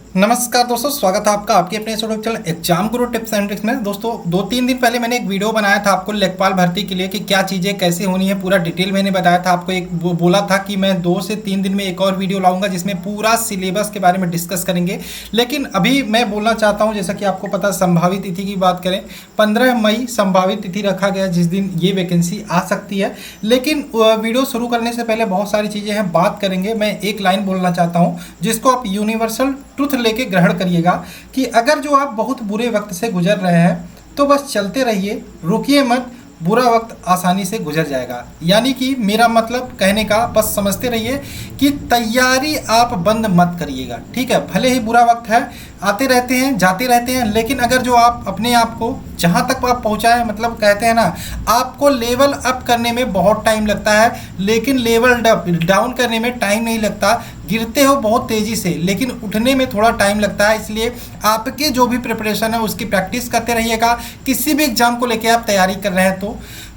नमस्कार दोस्तों, स्वागत है आपका आपके अपने YouTube channel exam Guru tips and tricks में। दोस्तों 2-3 दिन पहले मैंने एक वीडियो बनाया था आपको लेखपाल भर्ती के लिए कि क्या चीज़ें कैसे होनी है, पूरा डिटेल मैंने बताया था आपको। एक वो बोला था कि मैं 2 से 3 दिन में एक और वीडियो लाऊंगा जिसमें पूरा सिलेबस के बारे में डिस्कस करेंगे। लेकिन अभी मैं बोलना चाहता हूँ, जैसा कि आपको पता, संभावित तिथि की बात करें, 15 मई संभावित तिथि रखा गया जिस दिन ये वैकेंसी आ सकती है। लेकिन वीडियो शुरू करने से पहले बहुत सारी चीज़ें हैं, बात करेंगे। मैं एक लाइन बोलना चाहता हूँ जिसको आप यूनिवर्सल ट्रुथ लेके ग्रहण करिएगा कि अगर जो आप बहुत बुरे वक्त से गुजर रहे हैं तो बस चलते रहिए, रुकिए मत, बुरा वक्त आसानी से गुजर जाएगा। यानी कि मेरा मतलब कहने का, बस समझते रहिए कि तैयारी आप बंद मत करिएगा, ठीक है। भले ही बुरा वक्त है, आते रहते हैं जाते रहते हैं, लेकिन अगर जो आप अपने आप को जहाँ तक आप पहुँचाए, मतलब कहते हैं ना, आपको लेवल अप करने में बहुत टाइम लगता है लेकिन लेवल डाउन करने में टाइम नहीं लगता। गिरते हो बहुत तेज़ी से लेकिन उठने में थोड़ा टाइम लगता है। इसलिए आपके जो भी प्रिपरेशन है उसकी प्रैक्टिस करते रहिएगा। किसी भी एग्जाम को लेकर आप तैयारी कर रहे हैं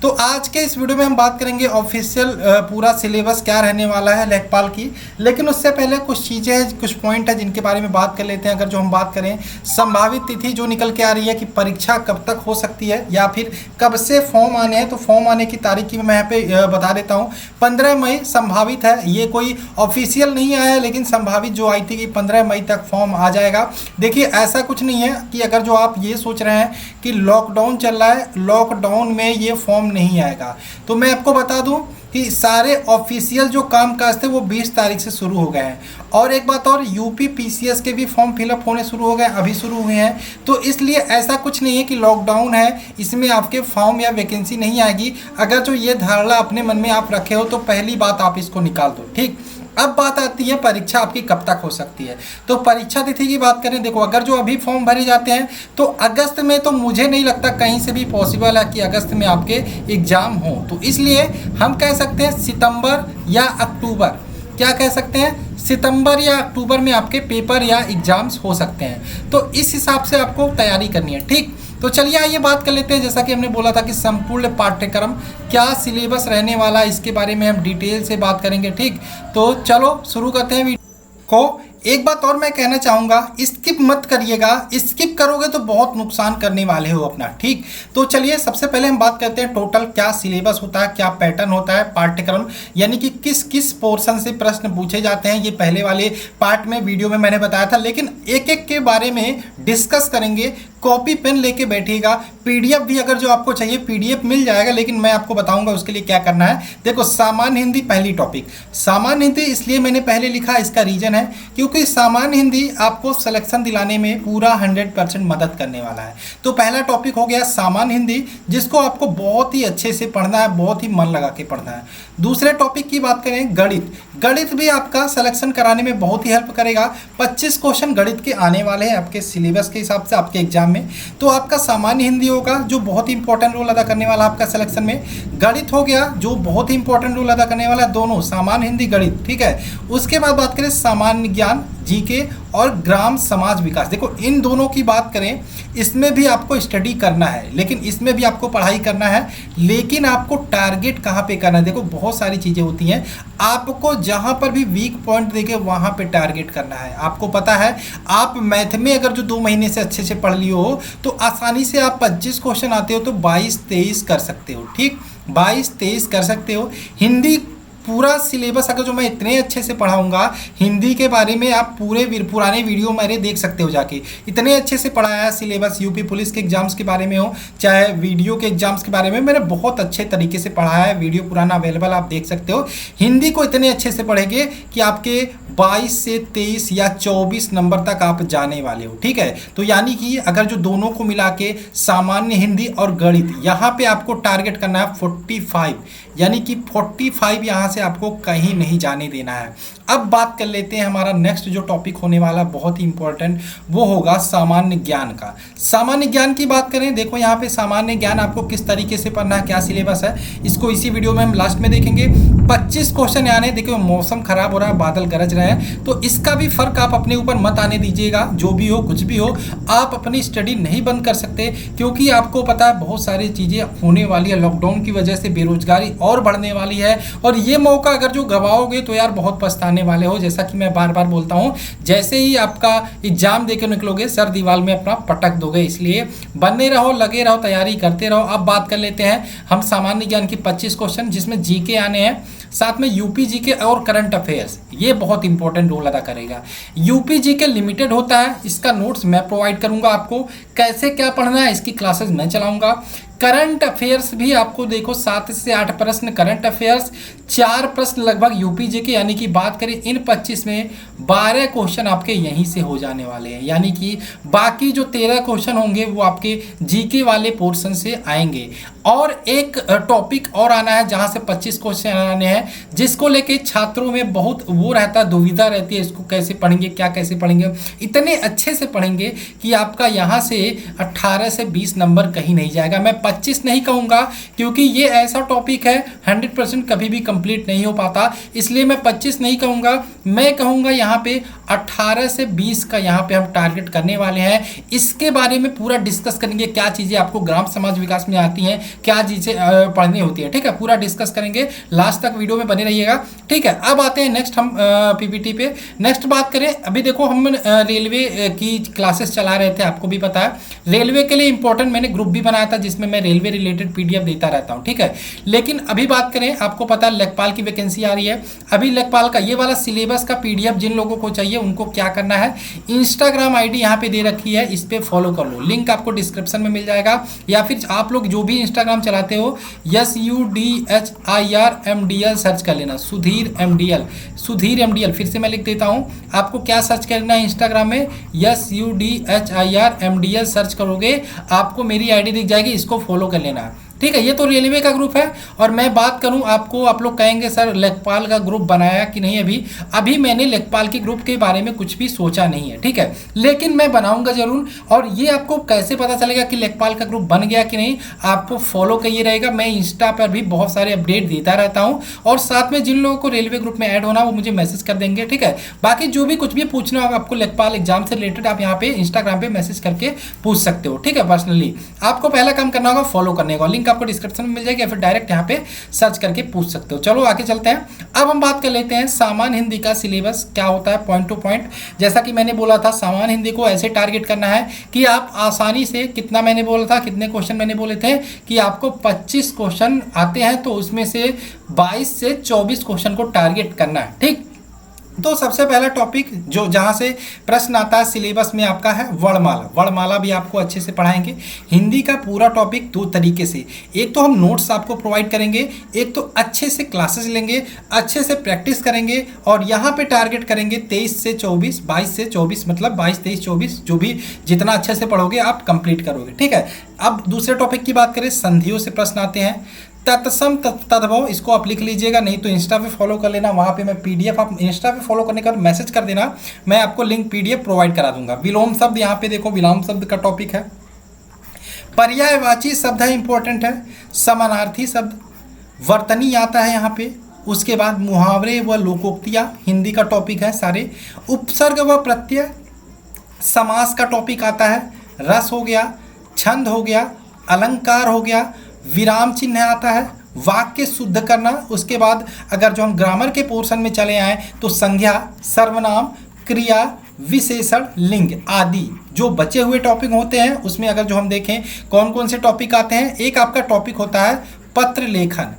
तो आज के इस वीडियो में हम बात करेंगे ऑफिशियल पूरा सिलेबस क्या रहने वाला है लेखपाल की। लेकिन उससे पहले कुछ चीज़ें हैं, कुछ पॉइंट है जिनके बारे में बात कर लेते हैं। अगर जो हम बात करें संभावित तिथि जो निकल के आ रही है कि परीक्षा कब तक हो सकती है या फिर कब से फॉर्म आने हैं, तो फॉर्म आने की तारीख की मैं यहाँ पे बता देता हूँ। 15 मई संभावित है, ये कोई ऑफिशियल नहीं आया है लेकिन संभावित जो आई थी कि 15 मई तक फॉर्म आ जाएगा। देखिए ऐसा कुछ नहीं है कि अगर जो आप ये सोच रहे हैं कि लॉकडाउन चल रहा है, लॉकडाउन में ये फॉर्म नहीं आएगा, तो मैं आपको बता दूं कि सारे ऑफिशियल जो काम काज थे वो 20 तारीख से शुरू हो गए हैं। और एक बात और, यूपी पीसीएस के भी फॉर्म फिलअप होने शुरू हो गए, अभी शुरू हुए हैं। तो इसलिए ऐसा कुछ नहीं है कि लॉकडाउन है इसमें आपके फॉर्म या वैकेंसी नहीं आएगी। अगर जो ये धारणा अपने मन में आप रखे हो तो पहली बात आप इसको निकाल दो, ठीक। अब बात आती है परीक्षा आपकी कब तक हो सकती है। तो परीक्षा तिथि की बात करें, देखो अगर जो अभी फॉर्म भरे जाते हैं तो अगस्त में तो मुझे नहीं लगता कहीं से भी पॉसिबल है कि अगस्त में आपके एग्ज़ाम हो। तो इसलिए हम कह सकते हैं सितंबर या अक्टूबर, क्या कह सकते हैं, सितंबर या अक्टूबर में आपके पेपर या एग्ज़ाम्स हो सकते हैं। तो इस हिसाब से आपको तैयारी करनी है, ठीक। तो चलिए आइए बात कर लेते हैं। जैसा कि हमने बोला था कि संपूर्ण पाठ्यक्रम क्या सिलेबस रहने वाला है, इसके बारे में हम डिटेल से बात करेंगे, ठीक। तो चलो शुरू करते हैं वीडियो को। एक बात और मैं कहना चाहूँगा, स्किप मत करिएगा, स्किप करोगे तो बहुत नुकसान करने वाले हो अपना, ठीक। तो चलिए सबसे पहले हम बात करते हैं टोटल क्या सिलेबस होता है, क्या पैटर्न होता है पाठ्यक्रम, यानी कि किस किस पोर्शन से प्रश्न पूछे जाते हैं। ये पहले वाले पार्ट में वीडियो में मैंने बताया था, लेकिन एक एक के बारे में डिस्कस करेंगे। कॉपी पेन लेके बैठिएगा, पीडीएफ भी अगर जो आपको चाहिए पीडीएफ मिल जाएगा, लेकिन मैं आपको बताऊंगा उसके लिए क्या करना है। देखो सामान्य हिंदी पहली टॉपिक, सामान्य हिंदी इसलिए मैंने पहले लिखा, इसका रीजन है क्योंकि सामान्य हिंदी आपको सिलेक्शन दिलाने में पूरा 100% मदद करने वाला है। तो पहला टॉपिक हो गया सामान्य हिंदी, जिसको आपको बहुत ही अच्छे से पढ़ना है, बहुत ही मन लगा के पढ़ना है। दूसरे टॉपिक की बात करें गणित, गणित भी आपका सिलेक्शन कराने में बहुत ही हेल्प करेगा। 25 क्वेश्चन गणित के आने वाले हैं आपके सिलेबस के हिसाब से आपके एग्जाम में। तो आपका सामान्य हिंदी होगा जो बहुत ही इंपॉर्टेंट रोल अदा करने वाला आपका सिलेक्शन में। गणित हो गया जो बहुत ही इंपॉर्टेंट रोल अदा करने वाला, दोनों सामान्य हिंदी गणित, ठीक है। उसके बाद बात करें सामान्य ज्ञान, जीके और ग्राम समाज विकास। देखो इन दोनों की बात करें, इसमें भी आपको स्टडी करना है, लेकिन इसमें भी आपको पढ़ाई करना है, लेकिन आपको टारगेट कहाँ पे करना है। देखो बहुत सारी चीज़ें होती हैं, आपको जहाँ पर भी वीक पॉइंट देके वहाँ पे टारगेट करना है। आपको पता है आप मैथ में अगर जो 2 महीने से अच्छे से पढ़ लियो हो तो आसानी से आप 25 क्वेश्चन आते हो तो 22-23 कर सकते हो, ठीक। 22-23 कर सकते हो। हिंदी पूरा सिलेबस अगर जो मैं इतने अच्छे से पढ़ाऊंगा, हिंदी के बारे में आप पुराने वीडियो मेरे देख सकते हो जाके, इतने अच्छे से पढ़ाया है सिलेबस। यूपी पुलिस के एग्जाम्स के बारे में हो चाहे वीडियो के एग्जाम्स के बारे में, मैंने बहुत अच्छे तरीके से पढ़ाया है, वीडियो पुराना अवेलेबल आप देख सकते हो। हिंदी को इतने अच्छे से पढ़ेंगे कि आपके 22 से 23 या 24 नंबर तक आप जाने वाले हो, ठीक है। तो यानी कि अगर जो दोनों को मिला के सामान्य हिंदी और गणित, यहाँ पे आपको टारगेट करना है 45, यानी कि 45 यहाँ से आपको कहीं नहीं जाने देना है। अब बात कर लेते हैं हमारा नेक्स्ट जो टॉपिक होने वाला बहुत ही इंपॉर्टेंट, वो होगा सामान्य ज्ञान का। सामान्य ज्ञान की बात करें, देखो यहाँ पे सामान्य ज्ञान आपको किस तरीके से पढ़ना है, क्या सिलेबस है, इसको इसी वीडियो में हम लास्ट में देखेंगे। 25 क्वेश्चन आने, देखो मौसम खराब हो रहा है, बादल गरज रहे हैं, तो इसका भी फर्क आप अपने ऊपर मत आने दीजिएगा। जो भी हो कुछ भी हो, आप अपनी स्टडी नहीं बंद कर सकते, क्योंकि आपको पता है बहुत सारी चीज़ें होने वाली है। लॉकडाउन की वजह से बेरोजगारी और बढ़ने वाली है, और ये मौका अगर जो गवाओगे तो यार बहुत पछताने पढ़ने वाले हो। जैसा कि मैं बार बार बोलता हूँ, जैसे ही आपका एग्जाम देकर निकलोगे सर दीवार में अपना पटक दोगे, इसलिए बने रहो, लगे रहो, तैयारी करते रहो। अब बात कर लेते हैं हम सामान्य ज्ञान की 25 क्वेश्चन, जिसमें जीके आने हैं, साथ में यूपी जीके और करंट अफेयर्स। ये बहुत इंपॉर्टेंट रोल अदा करेगा। यूपी जीके लिमिटेड होता है, इसका नोट्स मैं प्रोवाइड करूंगा आपको, कैसे क्या पढ़ना है इसकी क्लासेस मैं चलाऊंगा। करंट अफेयर्स भी आपको देखो 7 से 8 प्रश्न करंट अफेयर्स, 4 प्रश्न लगभग यूपी जीके, यानी कि बात करें इन 25 में 12 क्वेश्चन आपके यहीं से हो जाने वाले हैं, यानी कि बाकी जो 13 क्वेश्चन होंगे वो आपके जीके वाले पोर्शन से आएंगे। और एक टॉपिक और आना है जहां से 25 क्वेश्चन आने हैं, जिसको लेके छात्रों में बहुत वो रहता है, दुविधा रहती है, इसको कैसे पढ़ेंगे, क्या कैसे पढ़ेंगे। इतने अच्छे से पढ़ेंगे कि आपका यहाँ से 18 से 20 नंबर कहीं नहीं जाएगा। मैं 25 नहीं कहूँगा, क्योंकि ये ऐसा टॉपिक है 100% कभी भी कंप्लीट नहीं हो पाता, इसलिए मैं 25 नहीं कहूँगा। मैं कहूँगा यहाँ पे 18 से 20 का यहाँ पे हम टारगेट करने वाले हैं। इसके बारे में पूरा डिस्कस करेंगे, क्या चीज़ें आपको ग्राम समाज विकास में आती हैं, क्या चीज़ें पढ़नी होती है, ठीक है, पूरा डिस्कस करेंगे। लास्ट तक वीडियो में बने रहिएगा, ठीक है। अब आते हैं नेक्स्ट हम पीपीटी पे। नेक्स्ट बात करें, अभी देखो हम रेलवे की क्लासेस चला रहे थे, आपको भी पता है। रेलवे के लिए इंपॉर्टेंट मैंने ग्रुप भी बनाया था, जिसमें मैं रेलवे रिलेटेड पीडीएफ देता रहता हूँ, ठीक है। लेकिन अभी बात करें, आपको पता है लेखपाल की वैकेंसी आ रही है। अभी लेखपाल का ये वाला सिलेबस का पीडीएफ जिन लोगों को चाहिए उनको क्या करना है, इंस्टाग्राम आईडी यहाँ पे दे रखी है, इस पे फॉलो कर लो, लिंक आपको डिस्क्रिप्शन में मिल जाएगा। या फिर आप लोग जो भी इंस्टाग्राम चलाते हो SUDHIRMDL सर्च कर लेना, सुधीर MDL। फिर से मैं लिख देता हूँ, आपको क्या सर्च करना है इंस्टाग्राम में, SUDHIRMDL सर्च करोगे, आपको मेरी आईडी दिख जाएगी, इसको फॉलो कर लेना, ठीक है। ये तो रेलवे का ग्रुप है। और मैं बात करूं आपको, आप लोग कहेंगे सर लेखपाल का ग्रुप बनाया कि नहीं, अभी मैंने लेखपाल के ग्रुप के बारे में कुछ भी सोचा नहीं है, ठीक है, लेकिन मैं बनाऊंगा जरूर। और ये आपको कैसे पता चलेगा कि लेखपाल का ग्रुप बन गया कि नहीं, आपको फॉलो करिए रहेगा। मैं इंस्टा पर भी बहुत सारे अपडेट देता रहता हूँ, और साथ में जिन लोगों को रेलवे ग्रुप में ऐड होना वो मुझे मैसेज कर देंगे, ठीक है। बाकी जो भी कुछ भी पूछना होगा आपको लेखपाल एग्जाम से रिलेटेड, आप यहाँ पे इंस्टाग्राम पे मैसेज करके पूछ सकते हो, ठीक है। पर्सनली आपको पहला काम करना होगा फॉलो करने का, लिंक आपको डिस्क्रिप्शन में मिल जाएगी, या फिर डायरेक्ट यहाँ पे सर्च करके पूछ सकते हो। चलो आगे चलते हैं। अब हम बात कर लेते हैं सामान्य हिंदी का सिलेबस क्या होता है, पॉइंट टू पॉइंट। जैसा कि मैंने बोला था, सामान्य हिंदी को ऐसे टारगेट करना है कि आप आसानी से, कितना मैंने बोला था, कितने क्वेश्चन मैंने बोले थे कि आपको 25 क्वेश्चन आते हैं, तो उसमें से 22 से 24 क्वेश्चन को टारगेट करना है, ठीक। तो सबसे पहला टॉपिक जो जहाँ से प्रश्न आता है सिलेबस में आपका है वर्णमाला। वर्णमाला भी आपको अच्छे से पढ़ाएंगे। हिंदी का पूरा टॉपिक 2 तरीके से, एक तो हम नोट्स आपको प्रोवाइड करेंगे, एक तो अच्छे से क्लासेस लेंगे, अच्छे से प्रैक्टिस करेंगे, और यहाँ पे टारगेट करेंगे 23 से 24, 22 से 24, मतलब 22, 23, 24, जो भी जितना अच्छे से पढ़ोगे आप कंप्लीट करोगे, ठीक है। अब दूसरे टॉपिक की बात करें, संधियों से प्रश्न आते हैं। तत्सम तद्भव, इसको आप लिख लीजिएगा, नहीं तो इंस्टा पे फॉलो कर लेना, वहाँ पे मैं पीडीएफ, आप इंस्टा पे फॉलो करने का मैसेज कर देना, मैं आपको लिंक पीडीएफ प्रोवाइड करा दूंगा। विलोम शब्द, यहाँ पे देखो विलोम शब्द का टॉपिक है। पर्यायवाची शब्द है, इंपॉर्टेंट है। समानार्थी शब्द, वर्तनी आता है यहाँ पे। उसके बाद मुहावरे व लोकोक्तियाँ हिंदी का टॉपिक है सारे। उपसर्ग व प्रत्यय, समास का टॉपिक आता है। रस हो गया, छंद हो गया, अलंकार हो गया, विराम चिन्ह आता है, वाक्य शुद्ध करना। उसके बाद अगर जो हम ग्रामर के पोर्शन में चले आए तो संज्ञा, सर्वनाम, क्रिया, विशेषण, लिंग आदि जो बचे हुए टॉपिक होते हैं, उसमें अगर जो हम देखें कौन कौन से टॉपिक आते हैं, एक आपका टॉपिक होता है पत्र लेखन।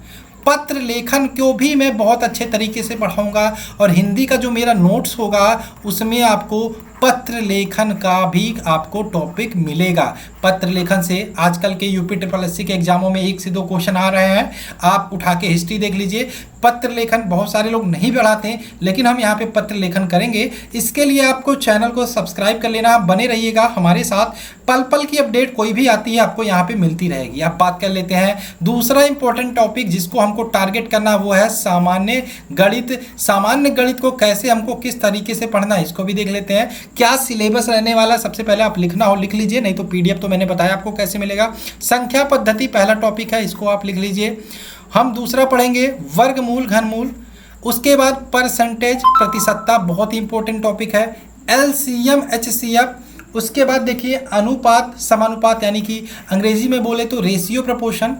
पत्र लेखन को भी मैं बहुत अच्छे तरीके से पढ़ाऊंगा, और हिंदी का जो मेरा नोट्स होगा उसमें आपको पत्र लेखन का भी आपको टॉपिक मिलेगा। पत्र लेखन से आजकल के यूपी SSC के एग्जामों में 1 से 2 क्वेश्चन आ रहे हैं, आप उठा के हिस्ट्री देख लीजिए। पत्र लेखन बहुत सारे लोग नहीं पढ़ाते हैं, लेकिन हम यहाँ पे पत्र लेखन करेंगे। इसके लिए आपको चैनल को सब्सक्राइब कर लेना, बने रहिएगा हमारे साथ, पल पल की अपडेट कोई भी आती है आपको यहाँ पे मिलती रहेगी। आप बात कर लेते हैं दूसरा इंपॉर्टेंट टॉपिक जिसको हमको टारगेट करना, वो है सामान्य गणित। सामान्य गणित को कैसे हमको किस तरीके से पढ़ना है इसको भी देख लेते हैं। क्या सिलेबस रहने वाला, सबसे पहले आप लिखना हो लिख लीजिए, नहीं तो पीडीएफ तो मैंने बताया आपको कैसे मिलेगा। संख्या पद्धति पहला टॉपिक है, इसको आप लिख लीजिए। हम दूसरा पढ़ेंगे वर्गमूल, घनमूल। उसके बाद परसेंटेज, प्रतिशतता, बहुत ही इंपॉर्टेंट टॉपिक है। LCM, HCF. उसके बाद देखिए अनुपात, समानुपात, यानी कि अंग्रेजी में बोले तो रेशियो प्रपोर्शन,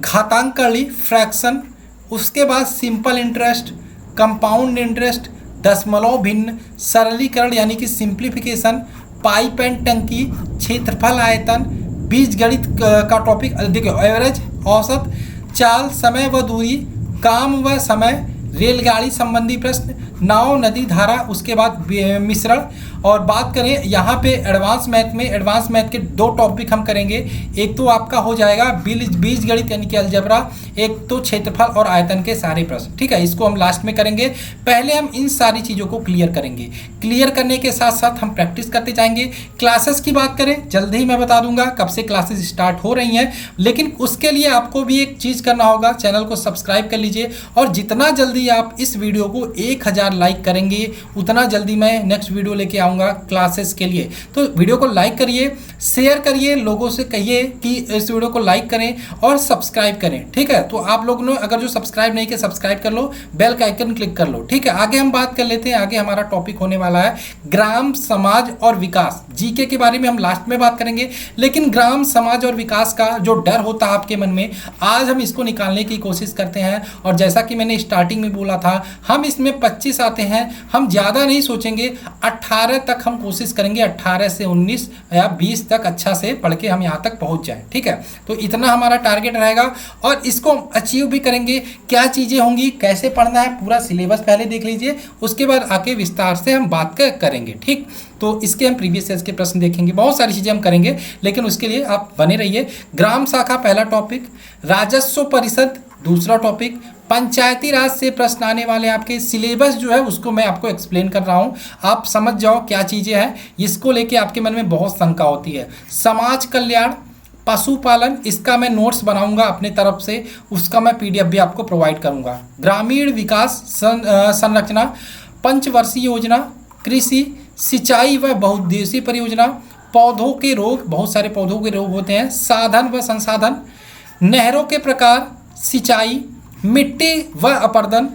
घातांकली, फ्रैक्शन। उसके बाद सिंपल इंटरेस्ट, कंपाउंड इंटरेस्ट, दशमलव भिन्न, सरलीकरण यानी कि सिंप्लीफिकेशन, पाइप एंड टंकी, क्षेत्रफल आयतन, बीजगणित का टॉपिक देखिए, एवरेज औसत, चाल, समय व दूरी, काम व समय, रेलगाड़ी संबंधी प्रश्न, नाव, नदी, धारा, उसके बाद मिश्रण। और बात करें यहाँ पे एडवांस मैथ में, एडवांस मैथ के दो टॉपिक हम करेंगे। एक तो आपका हो जाएगा बीजगणित यानी कि अलजेब्रा, एक तो क्षेत्रफल और आयतन के सारे प्रश्न, ठीक है। इसको हम लास्ट में करेंगे। पहले हम इन सारी चीज़ों को क्लियर करेंगे। क्लियर करने के साथ साथ हम प्रैक्टिस करते जाएंगे। क्लासेस की बात करें, जल्दी ही मैं बता दूंगा कब से क्लासेस स्टार्ट हो रही हैं, लेकिन उसके लिए आपको भी एक चीज़ करना होगा, चैनल को सब्सक्राइब कर लीजिए। और जितना जल्दी आप इस वीडियो को 1000 लाइक करेंगे, उतना जल्दी मैं नेक्स्ट वीडियो लेके आऊँगा क्लासेस के लिए। तो वीडियो को लाइक करिए, शेयर करिए, लोगों से कहिए कि इस वीडियो को लाइक करें और सब्सक्राइब करें, ठीक है। तो आप लोग ने अगर जो सब्सक्राइब नहीं किया, सब्सक्राइब कर लो, बेल का आइकन क्लिक कर लो, ठीक है। आगे हम बात कर लेते हैं। आगे हमारा टॉपिक होने वाला है ग्राम, समाज और विकास। जीके के बारे में हम लास्ट में बात करेंगे, लेकिन ग्राम, समाज और विकास का जो डर होता है आपके मन में, आज हम इसको निकालने की कोशिश करते हैं। और जैसा कि मैंने स्टार्टिंग में बोला था, हम इसमें 25 आते हैं, हम ज़्यादा नहीं सोचेंगे, 18 तक हम कोशिश करेंगे, 18 से 19 या 20 तक अच्छा से पढ़ के हम यहाँ तक पहुँच जाएं, ठीक है। तो इतना हमारा टारगेट रहेगा और इसको अचीव भी करेंगे। क्या चीज़ें होंगी, कैसे पढ़ना है, पूरा सिलेबस पहले देख लीजिए, उसके बाद आके विस्तार से हम बात करेंगे, ठीक। तो इसके हम प्रीवियस ईयर के प्रश्न देखेंगे, बहुत सारी चीज़ें हम करेंगे, लेकिन उसके लिए आप बने रहिए। ग्राम शाखा पहला टॉपिक, राजस्व परिषद दूसरा टॉपिक, पंचायती राज से प्रश्न आने वाले आपके सिलेबस जो है उसको मैं आपको एक्सप्लेन कर रहा हूँ, आप समझ जाओ क्या चीज़ें हैं। इसको लेके आपके मन में बहुत शंका होती है। समाज कल्याण, पशुपालन, इसका मैं नोट्स बनाऊंगा अपने तरफ से, उसका मैं PDF भी आपको प्रोवाइड करूंगा। ग्रामीण विकास संरचना, पंचवर्षीय योजना, कृषि, सिंचाई व बहुउद्देशीय परियोजना, पौधों के रोग, बहुत सारे पौधों के रोग होते हैं, साधन व संसाधन, नहरों के प्रकार, सिंचाई, मिट्टी व अपर्दन,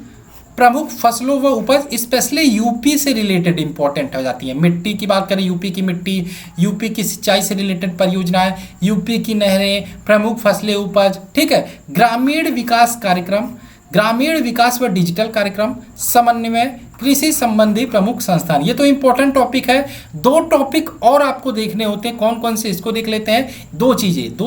प्रमुख फसलों व उपज, स्पेशली यूपी से रिलेटेड इंपॉर्टेंट हो जाती है। मिट्टी की बात करें, यूपी की मिट्टी, यूपी की सिंचाई से रिलेटेड परियोजनाएं, यूपी की नहरें, प्रमुख फसलें, उपज, ठीक है। ग्रामीण विकास कार्यक्रम, ग्रामीण विकास व डिजिटल कार्यक्रम, समन्वय, कृषि संबंधी प्रमुख संस्थान। ये तो इंपॉर्टेंट टॉपिक है। दो टॉपिक और आपको देखने होते हैं, कौन कौन से, इसको देख लेते हैं। दो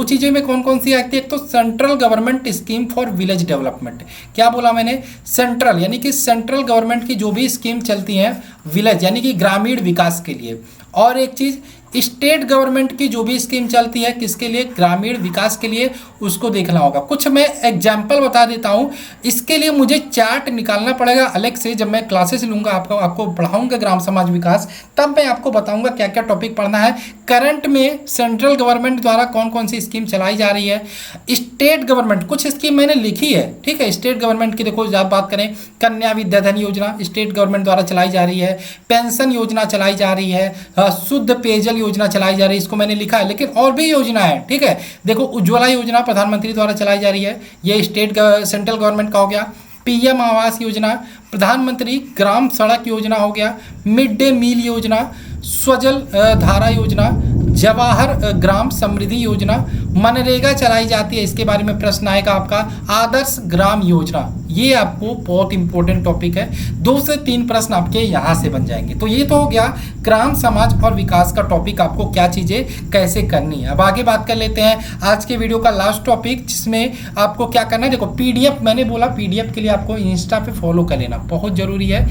चीज़ें में कौन कौन सी आती है, एक तो central government scheme for village development. क्या बोला मैंने, सेंट्रल यानी कि सेंट्रल गवर्नमेंट की जो भी स्कीम चलती हैं विलेज यानी कि ग्रामीण विकास के लिए, और एक चीज़ स्टेट गवर्नमेंट की जो भी स्कीम चलती है किसके लिए, ग्रामीण विकास के लिए, उसको देखना होगा। कुछ मैं एग्जाम्पल बता देता हूँ, इसके लिए मुझे चार्ट निकालना पड़ेगा अलग से। जब मैं क्लासेस लूँगा, आपको पढ़ाऊँगा ग्राम समाज विकास, तब मैं आपको बताऊँगा क्या क्या टॉपिक पढ़ना है। करंट में सेंट्रल गवर्नमेंट द्वारा कौन कौन सी स्कीम चलाई जा रही है, स्टेट गवर्नमेंट कुछ स्कीम मैंने लिखी है, ठीक है। स्टेट गवर्नमेंट की देखो, जब बात करें, कन्या विद्याधन योजना स्टेट गवर्नमेंट द्वारा चलाई जा रही है, पेंशन योजना चलाई जा रही है, शुद्ध पेयजल योजना चलाई जा रही है, इसको मैंने लिखा है, लेकिन और भी योजना है, ठीक है। देखो, उज्ज्वला योजना प्रधानमंत्री द्वारा चलाई जा रही है, ये सेंट्रल गवर्नमेंट का हो गया। PM आवास योजना, प्रधानमंत्री ग्राम सड़क योजना हो गया, मिड डे मील योजना, स्वजल धारा योजना, जवाहर ग्राम समृद्धि योजना, मनरेगा चलाई जाती है, इसके बारे में प्रश्न आएगा आपका। आदर्श ग्राम योजना, ये आपको बहुत इंपॉर्टेंट टॉपिक है, 2 से 3 प्रश्न आपके यहाँ से बन जाएंगे। तो ये तो हो गया ग्राम समाज और विकास का टॉपिक, आपको क्या चीज़ें कैसे करनी है। अब आगे बात कर लेते हैं आज के वीडियो का लास्ट टॉपिक, जिसमें आपको क्या करना है। देखो, PDF मैंने बोला, PDF के लिए आपको इंस्टा पे फॉलो कर लेना, बहुत ज़रूरी है।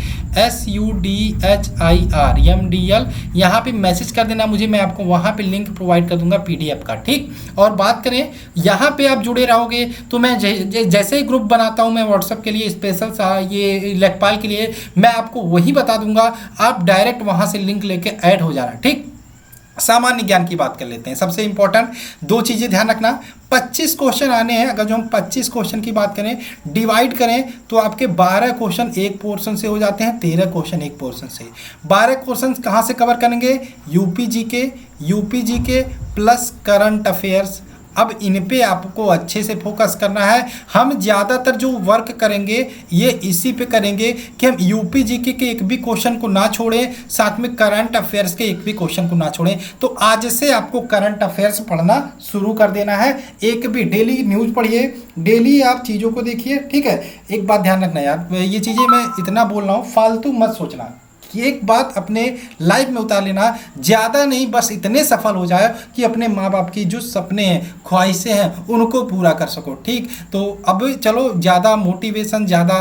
SUDHIRMDL, यहाँ पे मैसेज कर देना मुझे, मैं आपको वहाँ पे लिंक प्रोवाइड कर दूंगा PDF का, ठीक। और बात करें, यहाँ पे आप जुड़े रहोगे तो मैं जैसे ही ग्रुप बनाता हूँ मैं व्हाट्सएप के लिए स्पेशल ये लेखपाल के लिए, मैं आपको वही बता दूंगा, आप डायरेक्ट वहाँ से लिंक लेके ऐड हो जाना, ठीक। सामान्य ज्ञान की बात कर लेते हैं। सबसे इंपॉर्टेंट 2 चीज़ें ध्यान रखना, 25 क्वेश्चन आने हैं। अगर जो हम 25 क्वेश्चन की बात करें, डिवाइड करें तो आपके 12 क्वेश्चन एक पोर्शन से हो जाते हैं, 13 क्वेश्चन एक पोर्शन से। 12 क्वेश्चन कहाँ से कवर करेंगे, यूपी जी के प्लस करंट अफेयर्स अब इन पे आपको अच्छे से फोकस करना है। हम ज़्यादातर जो वर्क करेंगे ये इसी पे करेंगे कि हम यूपी जीके के एक भी क्वेश्चन को ना छोड़ें, साथ में करंट अफेयर्स के एक भी क्वेश्चन को ना छोड़ें। तो आज से आपको करंट अफेयर्स पढ़ना शुरू कर देना है। एक भी डेली न्यूज़ पढ़िए, डेली आप चीज़ों को देखिए, ठीक है। एक बात ध्यान रखना यार, ये चीज़ें मैं इतना बोल रहा हूँ, फालतू मत सोचना। एक बात अपने लाइफ में उतार लेना, ज़्यादा नहीं, बस इतने सफल हो जाए कि अपने माँ बाप की जो सपने हैं, ख्वाहिशें हैं, उनको पूरा कर सको, ठीक। तो अब चलो, ज़्यादा मोटिवेशन, ज़्यादा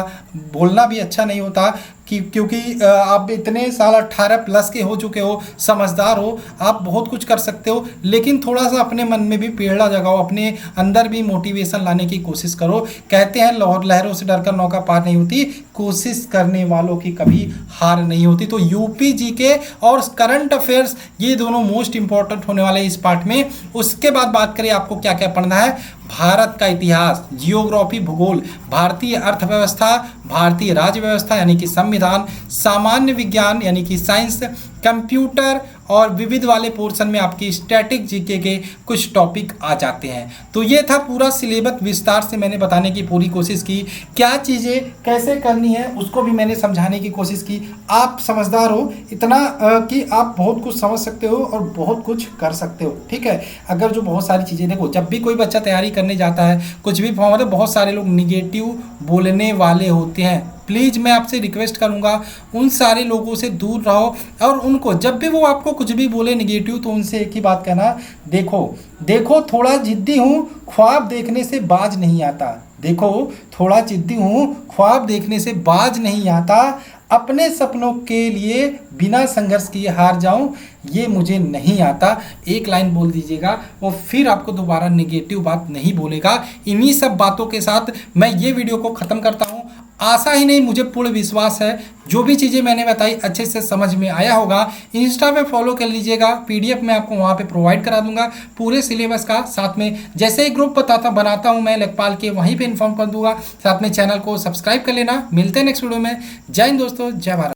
बोलना भी अच्छा नहीं होता क्योंकि आप इतने साल 18 प्लस के हो चुके हो, समझदार हो, आप बहुत कुछ कर सकते हो। लेकिन थोड़ा सा अपने मन में भी पेड़ा जगाओ, अपने अंदर भी मोटिवेशन लाने की कोशिश करो। कहते हैं लहरों से डरकर नौका पार नहीं होती, कोशिश करने वालों की कभी हार नहीं होती। तो यूपी जीके और करंट अफेयर्स ये दोनों मोस्ट इंपॉर्टेंट होने वाले इस पार्ट में। उसके बाद बात करें आपको क्या क्या पढ़ना है। भारत का इतिहास, जियोग्राफी, भूगोल, भारतीय अर्थव्यवस्था, भारतीय राज्य व्यवस्था यानी कि संविधान, सामान्य विज्ञान यानी कि साइंस, कंप्यूटर और विविध वाले पोर्शन में आपकी स्टैटिक जीके के कुछ टॉपिक आ जाते हैं। तो ये था पूरा सिलेबस, विस्तार से मैंने बताने की पूरी कोशिश की। क्या चीज़ें कैसे करनी है उसको भी मैंने समझाने की कोशिश की। आप समझदार हो इतना कि आप बहुत कुछ समझ सकते हो और बहुत कुछ कर सकते हो, ठीक है। अगर जो बहुत सारी चीज़ें, देखो जब भी कोई बच्चा तैयारी करने जाता है, कुछ भी फॉर्म होता है, बहुत सारे लोग निगेटिव बोलने वाले होते हैं। प्लीज़ मैं आपसे रिक्वेस्ट करूंगा, उन सारे लोगों से दूर रहो। और उनको जब भी वो आपको कुछ भी बोले निगेटिव, तो उनसे एक ही बात कहना, देखो थोड़ा जिद्दी हूँ, ख्वाब देखने से बाज नहीं आता। देखो थोड़ा जिद्दी हूँ, ख्वाब देखने से बाज नहीं आता। अपने सपनों के लिए बिना संघर्ष किए हार जाऊं, ये मुझे नहीं आता। एक लाइन बोल दीजिएगा, वो फिर आपको दोबारा नेगेटिव बात नहीं बोलेगा। इन्हीं सब बातों के साथ मैं ये वीडियो को ख़त्म करता हूँ। आशा ही नहीं, मुझे पूर्ण विश्वास है जो भी चीज़ें मैंने बताई अच्छे से समझ में आया होगा। इंस्टा पे फॉलो कर लीजिएगा, पीडीएफ मैं आपको वहाँ पे प्रोवाइड करा दूंगा पूरे सिलेबस का। साथ में जैसे ही ग्रुप बनाता हूँ मैं लेखपाल के, वहीं पे इन्फॉर्म कर दूंगा। साथ में चैनल को सब्सक्राइब कर लेना। मिलते हैं नेक्स्ट वीडियो में। जय हिंद दोस्तों, जय भारत।